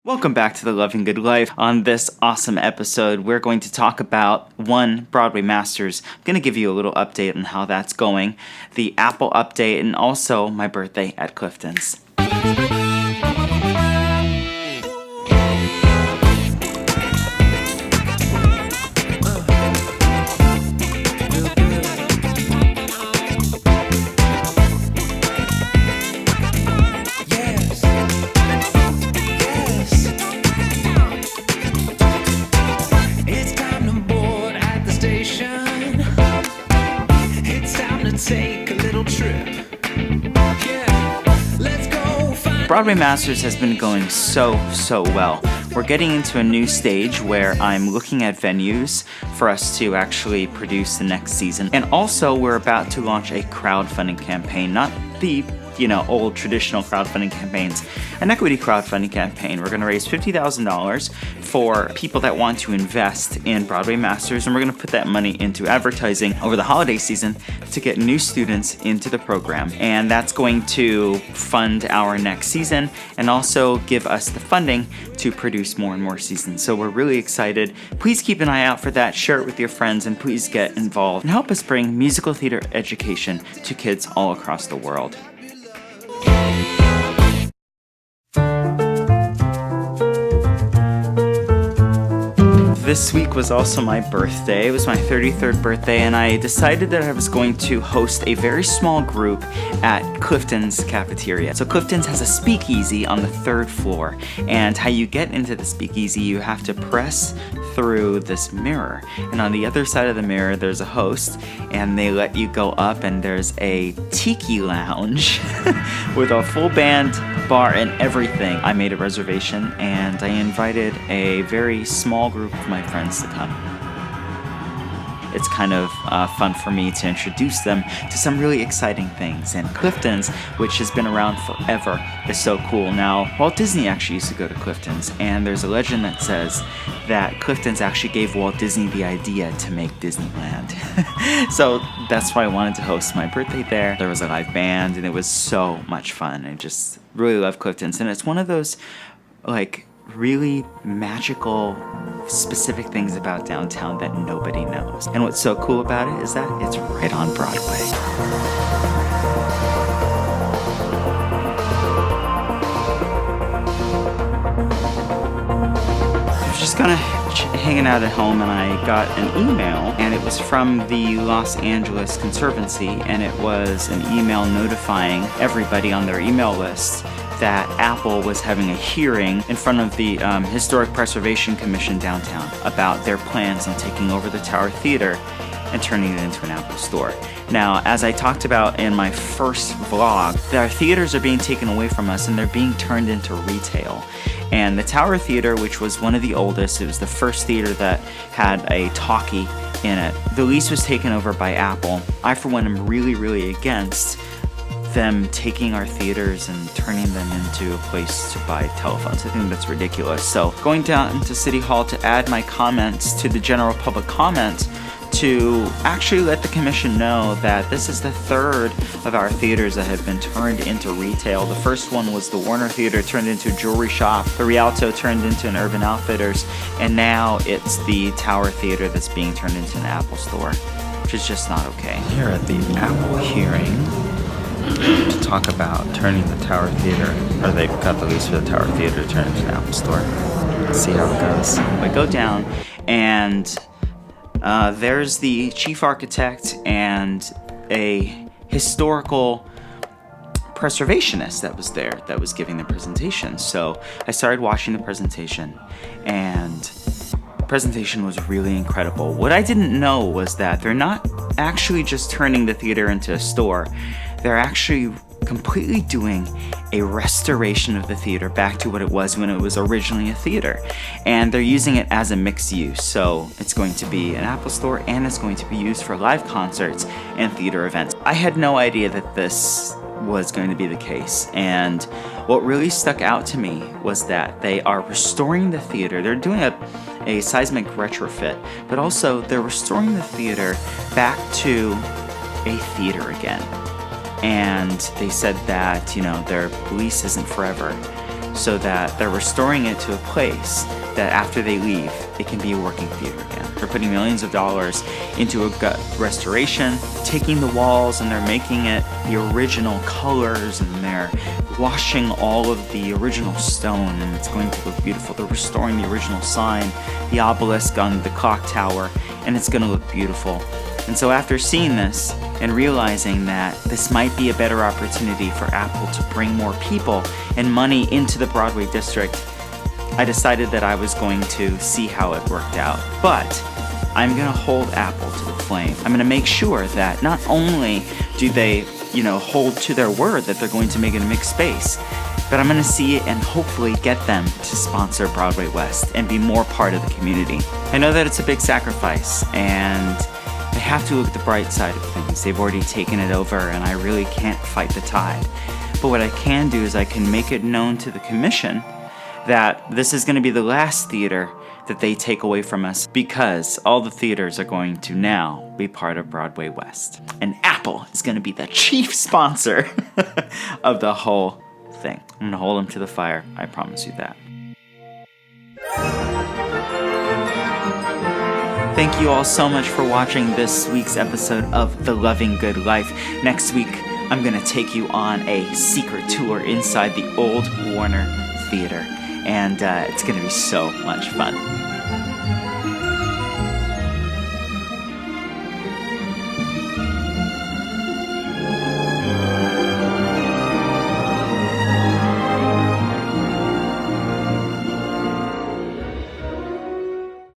Welcome back to the Lovingood Life. On this awesome episode, we're going to talk about Broadway Masters. I'm going to give you a little update on how that's going, the Apple update, and also my birthday at Cliftons. Take a little trip. Yeah, let's go. Broadway Masters has been going so well. We're getting into a new stage where I'm looking at venues for us to actually produce the next season. And also we're about to launch a crowdfunding campaign, not the old traditional crowdfunding campaigns, an equity crowdfunding campaign. We're going to raise $50,000 for people that want to invest in Broadway Masters, and we're going to put that money into advertising over the holiday season to get new students into the program. And that's going to fund our next season and also give us the funding to produce more and more seasons. So we're really excited. Please keep an eye out for that, share it with your friends, and please get involved and help us bring musical theater education to kids all across the world. This week was also my birthday. It was my 33rd birthday, and I decided that I was going to host a very small group at Cliftons cafeteria. So Cliftons has a speakeasy on the 3rd floor, and how you get into the speakeasy, you have to press through this mirror, and on the other side of the mirror there's a host, and they let you go up, and there's a tiki lounge with a full band, bar, and everything. I made a reservation, and I invited a very small group of my friends to come. It's kind of fun for me to introduce them to some really exciting things. And Cliftons, which has been around forever, is so cool. Now, Walt Disney actually used to go to Cliftons, and there's a legend that says that Cliftons actually gave Walt Disney the idea to make Disneyland. So that's why I wanted to host my birthday there. There was a live band, and it was so much fun. I just really love Cliftons, and it's one of those, really magical, specific things about downtown that nobody knows. And what's so cool about it is that it's right on Broadway. I was just kind of hanging out at home, and I got an email, and it was from the Los Angeles Conservancy, and it was an email notifying everybody on their email list that Apple was having a hearing in front of the Historic Preservation Commission downtown about their plans on taking over the Tower Theater and turning it into an Apple store. Now, as I talked about in my first vlog, our theaters are being taken away from us and they're being turned into retail. And the Tower Theater, which was one of the oldest, it was the first theater that had a talkie in it. The lease was taken over by Apple. I, for one, am really against them taking our theaters and turning them into a place to buy telephones. I think that's ridiculous. So going down to City Hall to add my comments to the general public comments to actually let the commission know that this is the 3rd of our theaters that have been turned into retail. The first one was the Warner Theater, turned into a jewelry shop. The Rialto turned into an Urban Outfitters, and now it's the Tower Theater that's being turned into an Apple store, which is just not okay. Here at the Apple hearing to talk about turning the Tower Theater, or they've got the lease for the Tower Theater to turn into an Apple store. Let's see how it goes. I go down, and there's the chief architect and a historical preservationist that was there that was giving the presentation. So I started watching the presentation, and the presentation was really incredible. What I didn't know was that they're not actually just turning the theater into a store. They're actually completely doing a restoration of the theater back to what it was when it was originally a theater. And they're using it as a mixed use. So it's going to be an Apple store, and it's going to be used for live concerts and theater events. I had no idea that this was going to be the case. And what really stuck out to me was that they are restoring the theater. They're doing a seismic retrofit, but also they're restoring the theater back to a theater again. And they said that, their lease isn't forever. so that they're restoring it to a place that after they leave, it can be a working theater again. They're putting millions of dollars into a gut restoration, taking the walls and they're making it the original colors, and they're washing all of the original stone, and it's going to look beautiful. They're restoring the original sign, the obelisk on the clock tower, and it's going to look beautiful. And so after seeing this and realizing that this might be a better opportunity for Apple to bring more people and money into the Broadway district, I decided that I was going to see how it worked out. But I'm going to hold Apple to the flame. I'm going to make sure that not only do they, hold to their word that they're going to make it a mixed space, but I'm going to see it and hopefully get them to sponsor Broadway West and be more part of the community. I know that it's a big sacrifice, and I have to look at the bright side of things. They've already taken it over, and I really can't fight the tide. But what I can do is I can make it known to the commission that this is going to be the last theater that they take away from us, because all the theaters are going to now be part of Broadway West. And Apple is going to be the chief sponsor of the whole thing. I'm going to hold them to the fire. I promise you that. Thank you all so much for watching this week's episode of The Lovingood Life. Next week, I'm going to take you on a secret tour inside the old Warner Theater, and it's going to be so much fun.